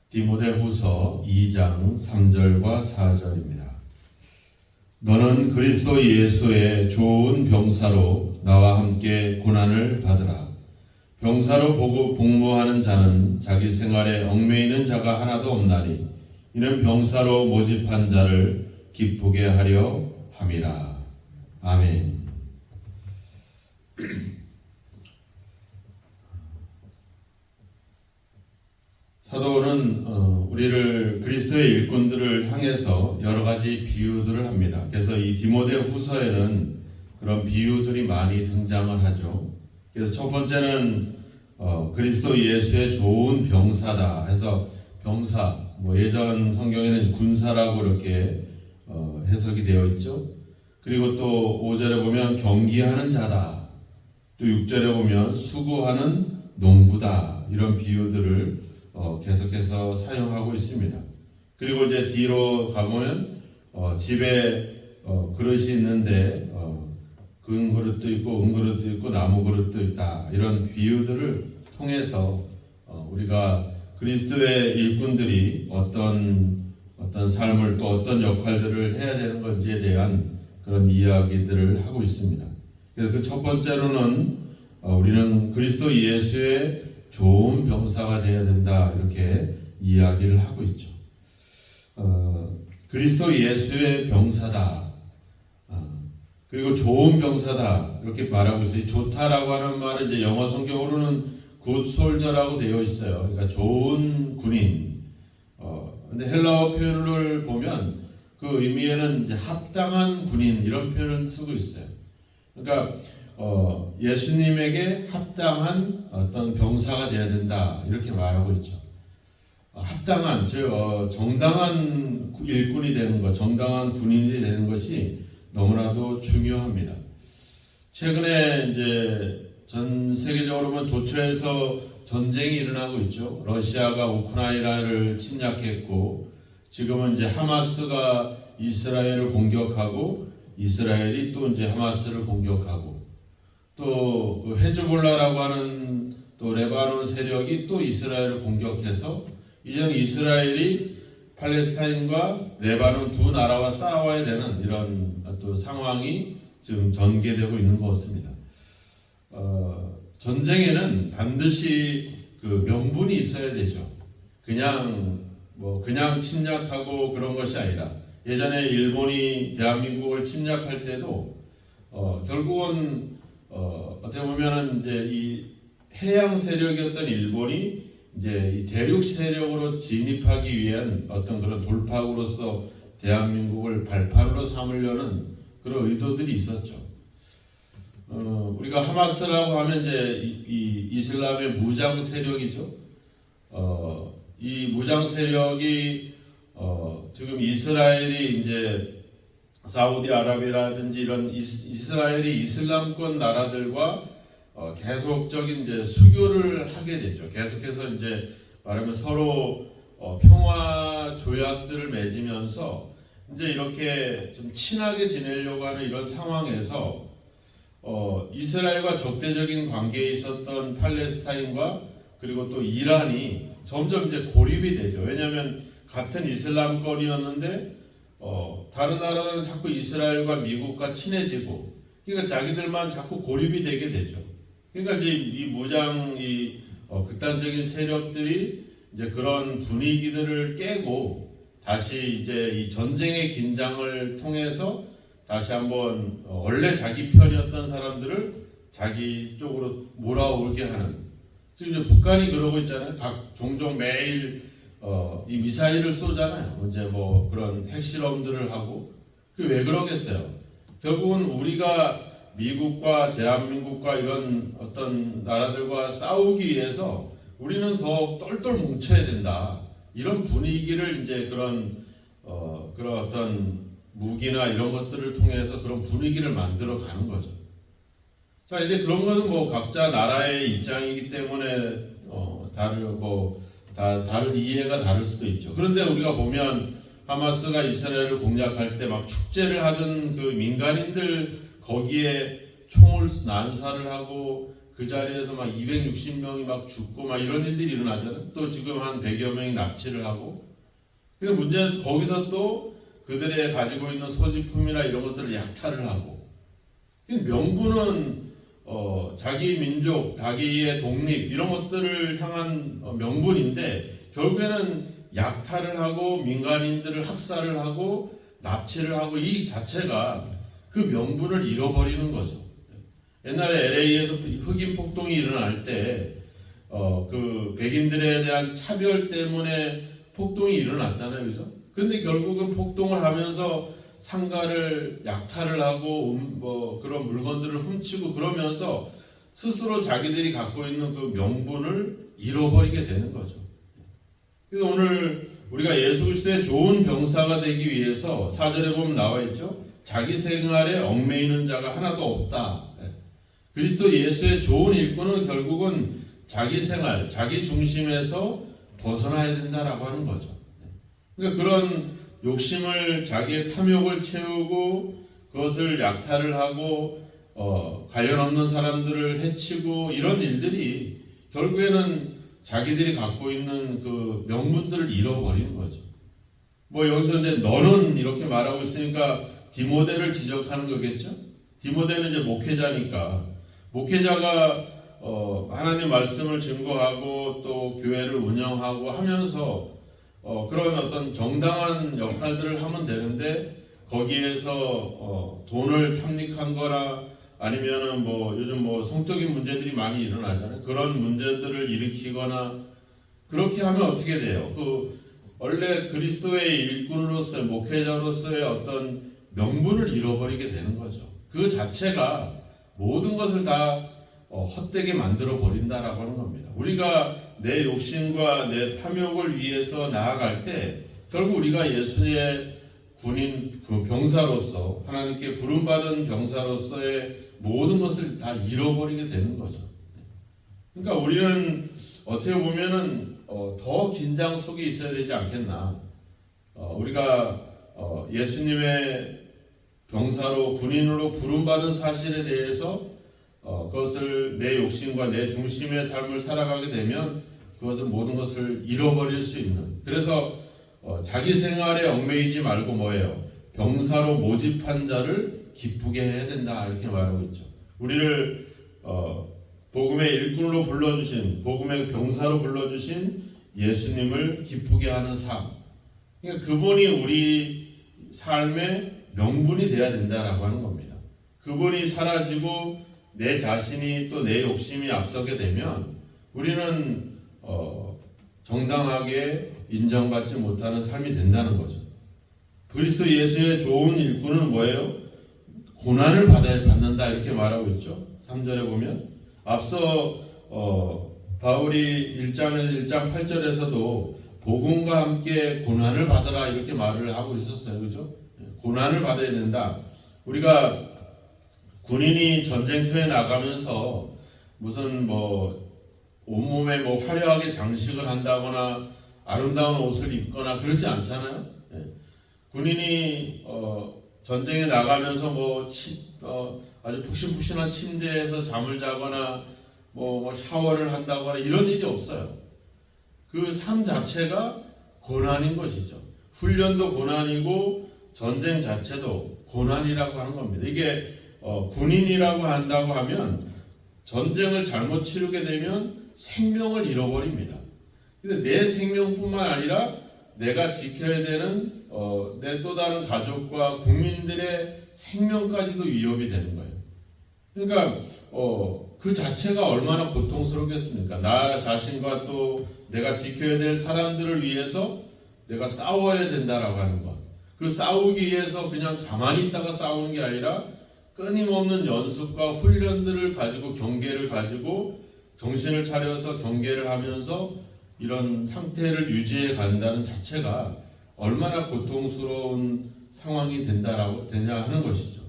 디모데후서 2장 3절과 4절입니다. 너는 그리스도 예수의 좋은 병사로 나와 함께 고난을 받으라. 병사로 보고 복무하는 자는 자기 생활에 얽매이는 자가 하나도 없나니 이는 병사로 모집한 자를 기쁘게 하려 함이라. 아멘. 사도는 우리를 그리스도의 일꾼들을 향해서 여러 가지 비유들을 합니다. 그래서 이 디모데후서에는 그런 비유들이 많이 등장을 하죠. 그래서 첫 번째는 그리스도 예수의 좋은 병사다 해서 병사, 예전 성경에는 군사라고 이렇게 해석이 되어 있죠. 그리고 또 5절에 보면 경기하는 자다. 또 6절에 보면 수고하는 농부다. 이런 비유들을 계속해서 사용하고 있습니다. 그리고 이제 뒤로 가보면 집에 그릇이 있는데 금 그릇도 있고 은 그릇도 있고 나무 그릇도 있다. 이런 비유들을 통해서 우리가 그리스도의 일꾼들이 어떤 삶을 또 어떤 역할들을 해야 되는 건지에 대한 그런 이야기들을 하고 있습니다. 그래서 그 첫 번째로는 우리는 그리스도 예수의 좋은 병사가 되어야 된다 이렇게 이야기를 하고 있죠. 그리스도 예수의 병사다. 그리고 좋은 병사다 이렇게 말하고 있어요. 좋다라고 하는 말은 이제 영어 성경으로는 good soldier라고 되어 있어요. 그러니까 좋은 군인. 근데 헬라어 표현을 보면 그 의미에는 이제 합당한 군인 이런 표현을 쓰고 있어요. 그러니까 예수님에게 합당한 어떤 병사가 되어야 된다 이렇게 말하고 있죠. 합당한 즉 정당한 일꾼이 되는 것, 정당한 군인이 되는 것이 너무나도 중요합니다. 최근에 이제 전 세계적으로 보면 도처에서 전쟁이 일어나고 있죠. 러시아가 우크라이나를 침략했고 지금은 이제 하마스가 이스라엘을 공격하고 이스라엘이 또 이제 하마스를 공격하고 또 그 헤즈볼라라고 하는 또 레바논 세력이 또 이스라엘을 공격해서 이제는 이스라엘이 팔레스타인과 레바논 두 나라와 싸워야 되는 이런 또 상황이 지금 전개되고 있는 것 같습니다. 전쟁에는 반드시 그 명분이 있어야 되죠. 그냥 침략하고 그런 것이 아니라 예전에 일본이 대한민국을 침략할 때도 결국은 어떻게 보면은 이제 이 해양 세력이었던 일본이 이제 이 대륙 세력으로 진입하기 위한 어떤 그런 돌파구로서 대한민국을 발판으로 삼으려는 그런 의도들이 있었죠. 우리가 하마스라고 하면 이제 이 이슬람의 무장 세력이죠. 이 무장 세력이 지금 이스라엘이 이제 사우디아라비아라든지 이런 이스라엘이 이슬람권 나라들과 계속적인 이제 수교를 하게 되죠. 계속해서 이제 말하면 서로 평화 조약들을 맺으면서 이제 이렇게 좀 친하게 지내려고 하는 이런 상황에서 이스라엘과 적대적인 관계에 있었던 팔레스타인과 그리고 또 이란이 점점 이제 고립이 되죠. 왜냐하면 같은 이슬람권이었는데 다른 나라는 자꾸 이스라엘과 미국과 친해지고 그러니까 자기들만 자꾸 고립이 되게 되죠. 그러니까 이제 이 무장 극단적인 세력들이 이제 그런 분위기들을 깨고 다시 이제 이 전쟁의 긴장을 통해서 다시 한번 원래 자기 편이었던 사람들을 자기 쪽으로 몰아오게 하는. 지금 이제 북한이 그러고 있잖아요. 종종 매일 이 미사일을 쏘잖아요. 이제 그런 핵실험들을 하고. 그게 왜 그러겠어요? 결국은 우리가 미국과 대한민국과 이런 어떤 나라들과 싸우기 위해서 우리는 더 똘똘 뭉쳐야 된다. 이런 분위기를 이제 그런 어떤 무기나 이런 것들을 통해서 그런 분위기를 만들어 가는 거죠. 자, 이제 그런 거는 각자 나라의 입장이기 때문에 다른 이해가 다를 수도 있죠. 그런데 우리가 보면 하마스가 이스라엘을 공략할 때 막 축제를 하던 그 민간인들 거기에 총을 난사를 하고 그 자리에서 막 260명이 막 죽고 막 이런 일들이 일어나잖아요. 또 지금 한 100여 명이 납치를 하고. 근데 문제는 거기서 또 그들의 가지고 있는 소지품이나 이런 것들을 약탈을 하고. 명분은 자기 민족, 자기의 독립 이런 것들을 향한 명분인데 결국에는 약탈을 하고 민간인들을 학살을 하고 납치를 하고 이 자체가 그 명분을 잃어버리는 거죠. 옛날에 LA에서 흑인 폭동이 일어날 때 그 백인들에 대한 차별 때문에 폭동이 일어났잖아요, 그죠? 근데 결국은 폭동을 하면서 상가를 약탈을 하고 뭐 그런 물건들을 훔치고 그러면서 스스로 자기들이 갖고 있는 그 명분을 잃어버리게 되는 거죠. 그래서 오늘 우리가 예수 그리스도의 좋은 병사가 되기 위해서 4절에 보면 나와 있죠. 자기 생활에 얽매이는 자가 하나도 없다. 그리스도 예수의 좋은 일꾼은 결국은 자기 생활, 자기 중심에서 벗어나야 된다라고 하는 거죠. 그러니까 그런 욕심을 자기의 탐욕을 채우고 그것을 약탈을 하고 관련 없는 사람들을 해치고 이런 일들이 결국에는 자기들이 갖고 있는 그 명분들을 잃어버리는 거죠. 뭐 여기서 이제 너는 이렇게 말하고 있으니까 디모데를 지적하는 거겠죠. 디모데는 이제 목회자니까 목회자가 하나님 말씀을 증거하고 또 교회를 운영하고 하면서 그런 어떤 정당한 역할들을 하면 되는데 거기에서 돈을 탐닉한 거나 아니면은 뭐 요즘 뭐 성적인 문제들이 많이 일어나잖아요. 그런 문제들을 일으키거나 그렇게 하면 어떻게 돼요? 그 원래 그리스도의 일꾼으로서 목회자로서의 어떤 명분을 잃어버리게 되는 거죠. 그 자체가 모든 것을 다 헛되게 만들어 버린다라고 하는 겁니다. 우리가 내 욕심과 내 탐욕을 위해서 나아갈 때 결국 우리가 예수의 군인 그 병사로서 하나님께 부름받은 병사로서의 모든 것을 다 잃어버리게 되는 거죠. 그러니까 우리는 어떻게 보면은 더 긴장 속에 있어야 되지 않겠나. 우리가 예수님의 병사로 군인으로 부름받은 사실에 대해서 그것을 내 욕심과 내 중심의 삶을 살아가게 되면 그것은 모든 것을 잃어버릴 수 있는. 그래서 자기 생활에 얽매이지 말고 뭐예요? 병사로 모집한 자를 기쁘게 해야 된다 이렇게 말하고 있죠. 우리를 복음의 일꾼으로 불러주신 복음의 병사로 불러주신 예수님을 기쁘게 하는 삶. 그러니까 그분이 우리 삶의 명분이 되어야 된다라고 하는 겁니다. 그분이 사라지고 내 자신이 또 내 욕심이 앞서게 되면 우리는 정당하게 인정받지 못하는 삶이 된다는 거죠. 그리스도 예수의 좋은 일꾼은 뭐예요? 고난을 받는다 이렇게 말하고 있죠. 3절에 보면 앞서 바울이 1장 8절에서도 복음과 함께 고난을 받으라 이렇게 말을 하고 있었어요. 그죠? 고난을 받아야 된다. 우리가 군인이 전쟁터에 나가면서 무슨 뭐 온몸에 뭐 화려하게 장식을 한다거나 아름다운 옷을 입거나 그러지 않잖아요. 군인이 전쟁에 나가면서 뭐 아주 푹신푹신한 침대에서 잠을 자거나 뭐 샤워를 한다거나 이런 일이 없어요. 그 삶 자체가 고난인 것이죠. 훈련도 고난이고 전쟁 자체도 고난이라고 하는 겁니다. 이게 군인이라고 한다고 하면 전쟁을 잘못 치르게 되면 생명을 잃어버립니다. 근데 내 생명뿐만 아니라 내가 지켜야 되는 내 또 다른 가족과 국민들의 생명까지도 위협이 되는 거예요. 그러니까 그 자체가 얼마나 고통스럽겠습니까? 나 자신과 또 내가 지켜야 될 사람들을 위해서 내가 싸워야 된다라고 하는 것. 그 싸우기 위해서 그냥 가만히 있다가 싸우는 게 아니라 끊임없는 연습과 훈련들을 가지고 경계를 가지고 정신을 차려서 경계를 하면서 이런 상태를 유지해 간다는 자체가 얼마나 고통스러운 상황이 되냐 하는 것이죠.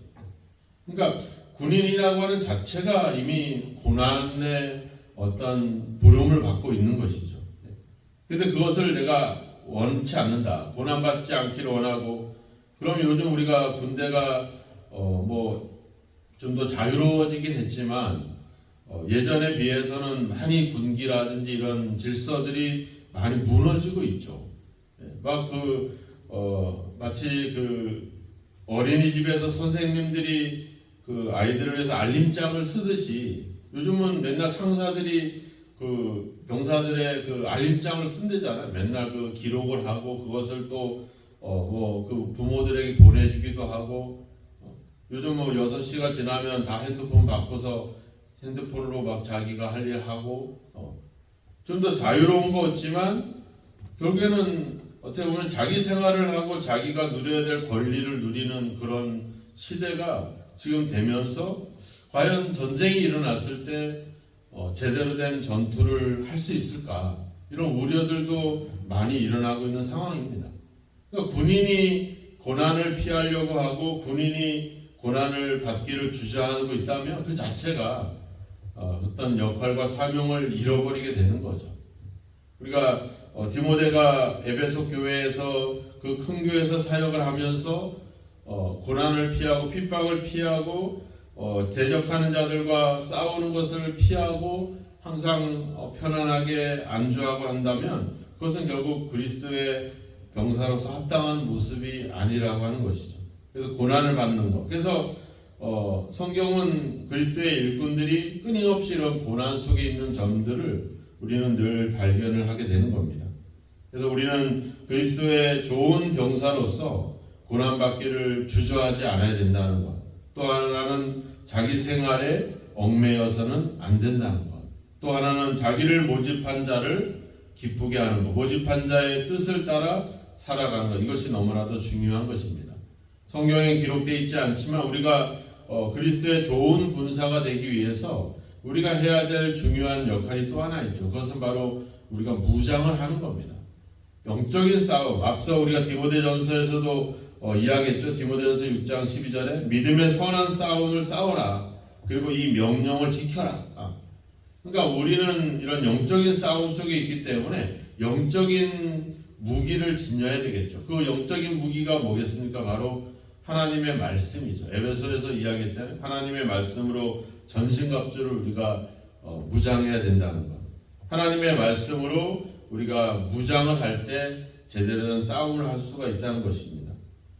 그러니까 군인이라고 하는 자체가 이미 고난의 어떤 부름을 받고 있는 것이죠. 그런데 그것을 내가 원치 않는다. 고난받지 않기를 원하고 그럼 요즘 우리가 군대가 뭐 좀 더 자유로워지긴 했지만 예전에 비해서는 많이 군기라든지 이런 질서들이 많이 무너지고 있죠. 마치 어린이집에서 선생님들이 아이들을 위해서 알림장을 쓰듯이 요즘은 맨날 상사들이 병사들의 알림장을 쓴대잖아요. 맨날 기록을 하고 그것을 또 부모들에게 보내주기도 하고, 요즘 6시가 지나면 다 핸드폰 바꿔서 핸드폰으로 막 자기가 할 일 하고, 좀 더 자유로운 거 같지만 결국에는 어떻게 보면 자기 생활을 하고 자기가 누려야 될 권리를 누리는 그런 시대가 지금 되면서 과연 전쟁이 일어났을 때 제대로 된 전투를 할 수 있을까, 이런 우려들도 많이 일어나고 있는 상황입니다. 그러니까 군인이 고난을 피하려고 하고 군인이 고난을 받기를 주저하고 있다면 그 자체가 어떤 역할과 사명을 잃어버리게 되는 거죠. 우리가 디모데가 에베소 교회에서 그 큰 교회에서 사역을 하면서 고난을 피하고 핍박을 피하고 대적하는 자들과 싸우는 것을 피하고 항상 편안하게 안주하고 한다면 그것은 결국 그리스도의 병사로서 합당한 모습이 아니라고 하는 것이죠. 그래서 고난을 받는 것. 그래서 성경은 그리스도의 일꾼들이 끊임없이 이런 고난 속에 있는 점들을 우리는 늘 발견을 하게 되는 겁니다. 그래서 우리는 그리스도의 좋은 병사로서 고난받기를 주저하지 않아야 된다는 것. 또 하나는 자기 생활에 얽매여서는 안 된다는 것. 또 하나는 자기를 모집한 자를 기쁘게 하는 것. 모집한 자의 뜻을 따라 살아가는 것. 이것이 너무나도 중요한 것입니다. 성경에 기록되어 있지 않지만 우리가 그리스도의 좋은 군사가 되기 위해서 우리가 해야 될 중요한 역할이 또 하나 있죠. 그것은 바로 우리가 무장을 하는 겁니다. 영적인 싸움, 앞서 우리가 디모데전서에서도 이야기했죠. 디모데전서 6장 12절에 믿음의 선한 싸움을 싸워라. 그리고 이 명령을 지켜라. 그러니까 우리는 이런 영적인 싸움 속에 있기 때문에 영적인 무기를 지녀야 되겠죠. 그 영적인 무기가 뭐겠습니까? 바로 하나님의 말씀이죠. 에베소에서 이야기했잖아요. 하나님의 말씀으로 전신갑주를 우리가 무장해야 된다는 것. 하나님의 말씀으로 우리가 무장을 할 때 제대로 된 싸움을 할 수가 있다는 것입니다.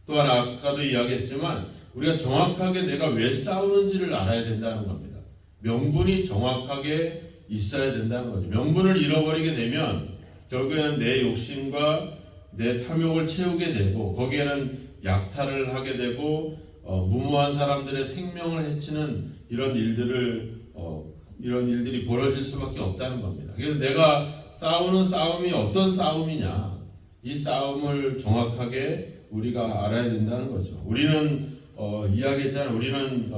또한 아까도 이야기했지만 우리가 정확하게 내가 왜 싸우는지를 알아야 된다는 겁니다. 명분이 정확하게 있어야 된다는 거죠. 명분을 잃어버리게 되면 결국에는 내 욕심과 내 탐욕을 채우게 되고 거기에는 약탈을 하게 되고 무모한 사람들의 생명을 해치는 이런 일들이 벌어질 수밖에 없다는 겁니다. 그래서 내가 싸우는 싸움이 어떤 싸움이냐, 이 싸움을 정확하게 우리가 알아야 된다는 거죠. 우리는 이야기했잖아요. 우리는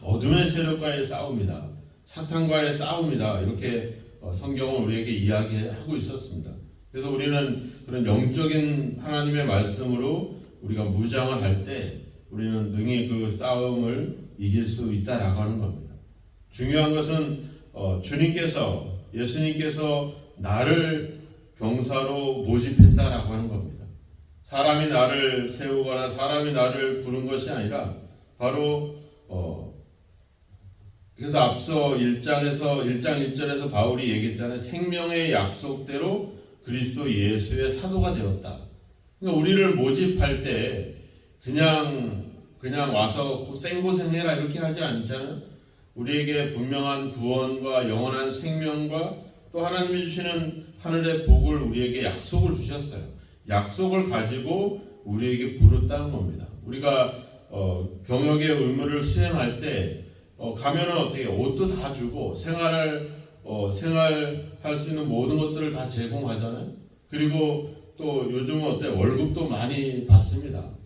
어둠의 세력과의 싸움이다, 사탄과의 싸움이다, 이렇게 성경은 우리에게 이야기하고 있었습니다. 그래서 우리는 그런 영적인 하나님의 말씀으로 우리가 무장을 할 때 우리는 능히 그 싸움을 이길 수 있다라고 하는 겁니다. 중요한 것은 예수님께서 나를 병사로 모집했다라고 하는 겁니다. 사람이 나를 세우거나 사람이 나를 부른 것이 아니라 바로 그래서 앞서 1장 1절에서 바울이 얘기했잖아요. 생명의 약속대로 그리스도 예수의 사도가 되었다. 그러니까 우리를 모집할 때 그냥 와서 생고생해라 이렇게 하지 않잖아요. 우리에게 분명한 구원과 영원한 생명과 또 하나님이 주시는 하늘의 복을 우리에게 약속을 주셨어요. 약속을 가지고 우리에게 부르다는 겁니다. 우리가 병역의 의무를 수행할 때 가면은 어떻게 옷도 다 주고 생활할 수 있는 모든 것들을 다 제공하잖아요. 그리고 또 요즘은 월급도 많이 받습니다.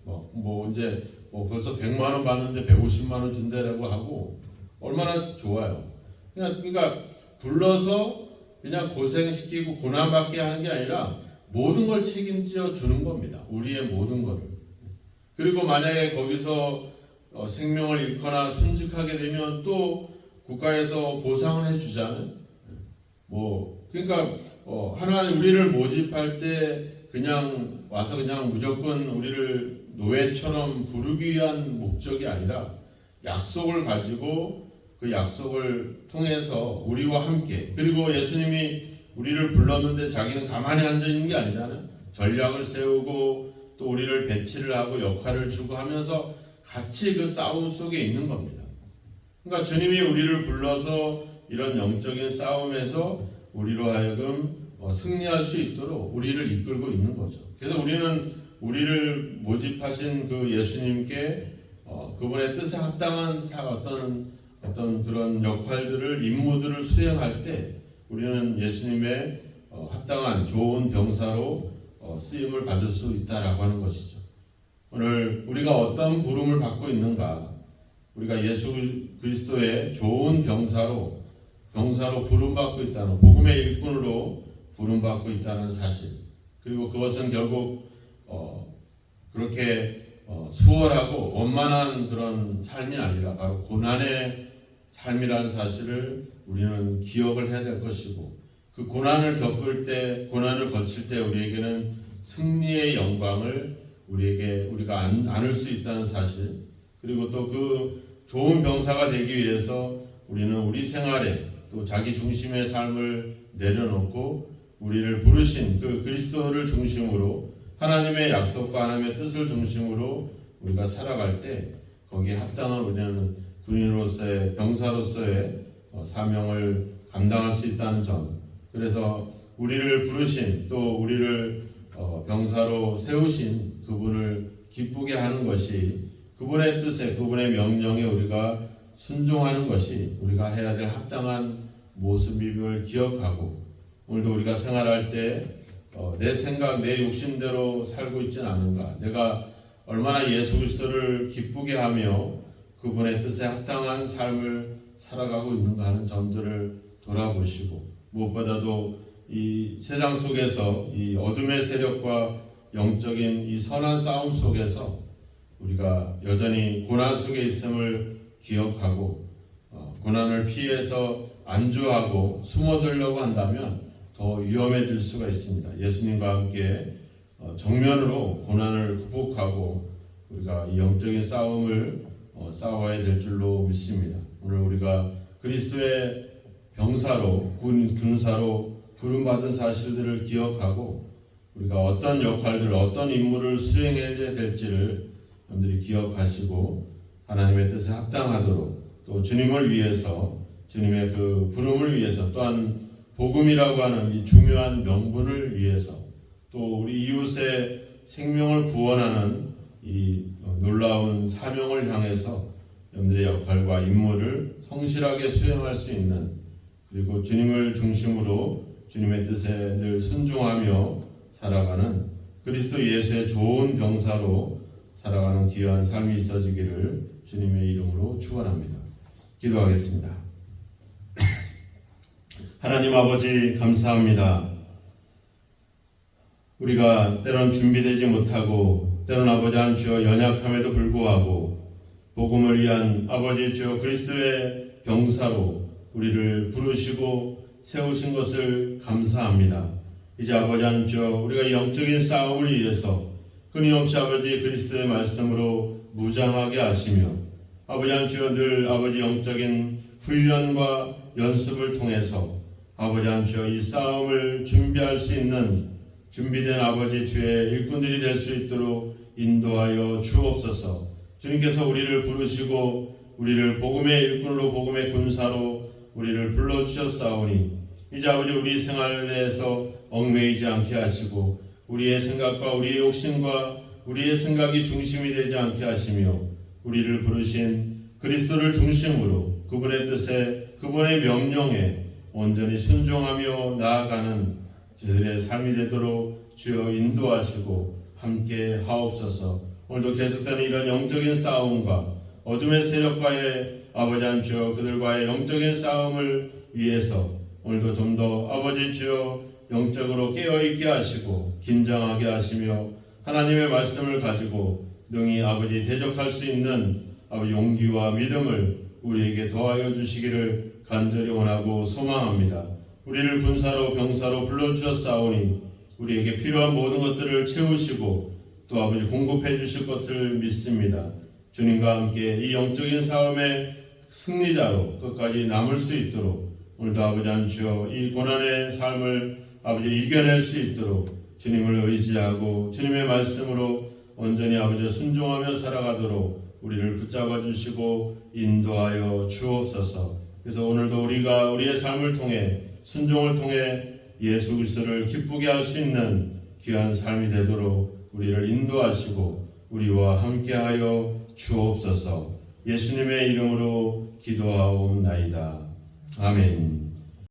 이제 벌써 100만 원 받는데 150만 원 준다라고 하고 얼마나 좋아요. 그러니까 불러서 그냥 고생시키고 고난받게 하는 게 아니라 모든 걸 책임져 주는 겁니다. 우리의 모든 것을. 그리고 만약에 거기서 생명을 잃거나 순직하게 되면 또 국가에서 보상을 해주잖아요. 그러니까 하나님 우리를 모집할 때 그냥 와서 그냥 무조건 우리를 노예처럼 부르기 위한 목적이 아니라 약속을 가지고 그 약속을 통해서 우리와 함께, 그리고 예수님이 우리를 불렀는데 자기는 가만히 앉아 있는 게 아니잖아요. 전략을 세우고 또 우리를 배치를 하고 역할을 주고 하면서 같이 그 싸움 속에 있는 겁니다. 그러니까 주님이 우리를 불러서 이런 영적인 싸움에서 우리로 하여금 승리할 수 있도록 우리를 이끌고 있는 거죠. 그래서 우리는 우리를 모집하신 그 예수님께 그분의 뜻에 합당한 어떤 그런 역할들을, 임무들을 수행할 때 우리는 예수님의 합당한 좋은 병사로 쓰임을 받을 수 있다라고 하는 것이죠. 오늘 우리가 어떤 부름을 받고 있는가? 우리가 예수 그리스도의 좋은 병사로 부름받고 있다는, 복음의 일꾼으로 부름받고 있다는 사실, 그리고 그것은 결국 그렇게 수월하고 원만한 그런 삶이 아니라 바로 고난의 삶이라는 사실을 우리는 기억을 해야 될 것이고, 그 고난을 겪을 때, 고난을 거칠 때 우리에게는 승리의 영광을 우리가 안을 수 있다는 사실, 그리고 또 그 좋은 병사가 되기 위해서 우리는 우리 생활에 또 자기 중심의 삶을 내려놓고 우리를 부르신 그 그리스도를 중심으로, 하나님의 약속과 하나님의 뜻을 중심으로 우리가 살아갈 때 거기에 합당한 우리는 군인으로서의, 병사로서의 사명을 감당할 수 있다는 점, 그래서 우리를 부르신, 또 우리를 병사로 세우신 그분을 기쁘게 하는 것이, 그분의 뜻에, 그분의 명령에 우리가 순종하는 것이 우리가 해야 될 합당한 모습임을 기억하고, 오늘도 우리가 생활할 때 내 생각, 내 욕심대로 살고 있지는 않은가, 내가 얼마나 예수 그리스도를 기쁘게 하며 그분의 뜻에 합당한 삶을 살아가고 있는가 하는 점들을 돌아보시고, 무엇보다도 이 세상 속에서 이 어둠의 세력과 영적인 이 선한 싸움 속에서 우리가 여전히 고난 속에 있음을 기억하고 고난을 피해서 안주하고 숨어들려고 한다면 더 위험해질 수가 있습니다. 예수님과 함께 정면으로 고난을 극복하고 우리가 이 영적인 싸움을 싸워야 될 줄로 믿습니다. 오늘 우리가 그리스도의 병사로, 군사로 부름받은 사실들을 기억하고 우리가 어떤 역할들, 어떤 임무를 수행해야 될지를 여러분들이 기억하시고 하나님의 뜻에 합당하도록, 또 주님을 위해서, 주님의 그 부름을 위해서, 또한 복음이라고 하는 이 중요한 명분을 위해서, 또 우리 이웃의 생명을 구원하는 이 놀라운 사명을 향해서 여러분들의 역할과 임무를 성실하게 수행할 수 있는, 그리고 주님을 중심으로 주님의 뜻에 늘 순종하며 살아가는 그리스도 예수의 좋은 병사로 살아가는 귀한 삶이 있어지기를 주님의 이름으로 축원합니다. 기도하겠습니다. 하나님 아버지, 감사합니다. 우리가 때론 준비되지 못하고, 때론 아버지 한 주여 연약함에도 불구하고 복음을 위한 아버지 주여 그리스도의 병사로 우리를 부르시고 세우신 것을 감사합니다. 이제 아버지 한 주여 우리가 영적인 싸움을 위해서 끊임없이 아버지 그리스도의 말씀으로 무장하게 하시며, 아버지 한 주여 늘 아버지 영적인 훈련과 연습을 통해서 아버지 한 주여 이 싸움을 준비할 수 있는 준비된 아버지 주의 일꾼들이 될 수 있도록 인도하여 주옵소서. 주님께서 우리를 부르시고 우리를 복음의 일꾼으로, 복음의 군사로 우리를 불러주셨사오니 이제 아버지 우리 생활에서 얽매이지 않게 하시고 우리의 생각과 우리의 욕심과 우리의 생각이 중심이 되지 않게 하시며, 우리를 부르신 그리스도를 중심으로 그분의 뜻에, 그분의 명령에 온전히 순종하며 나아가는 저희들의 삶이 되도록 주여 인도하시고 함께 하옵소서. 오늘도 계속되는 이런 영적인 싸움과 어둠의 세력과의 아버지 한 주여 그들과의 영적인 싸움을 위해서 오늘도 좀 더 아버지 주여 영적으로 깨어있게 하시고 긴장하게 하시며 하나님의 말씀을 가지고 능히 아버지 대적할 수 있는 아버지 용기와 믿음을 우리에게 더하여 주시기를 간절히 원하고 소망합니다. 우리를 군사로, 병사로 불러주셨사오니 우리에게 필요한 모든 것들을 채우시고 또 아버지 공급해 주실 것을 믿습니다. 주님과 함께 이 영적인 승리자로 끝까지 남을 수 있도록 오늘도 아버지 하나님 주여 이 고난의 삶을 아버지 이겨낼 수 있도록 주님을 의지하고 주님의 말씀으로 온전히 아버지 순종하며 살아가도록 우리를 붙잡아 주시고 인도하여 주옵소서. 그래서 오늘도 우리가 우리의 삶을 통해 순종을 통해 예수 그리스도를 기쁘게 할 수 있는 귀한 삶이 되도록 우리를 인도하시고 우리와 함께하여 주옵소서. 예수님의 이름으로 기도하옵나이다. 아멘.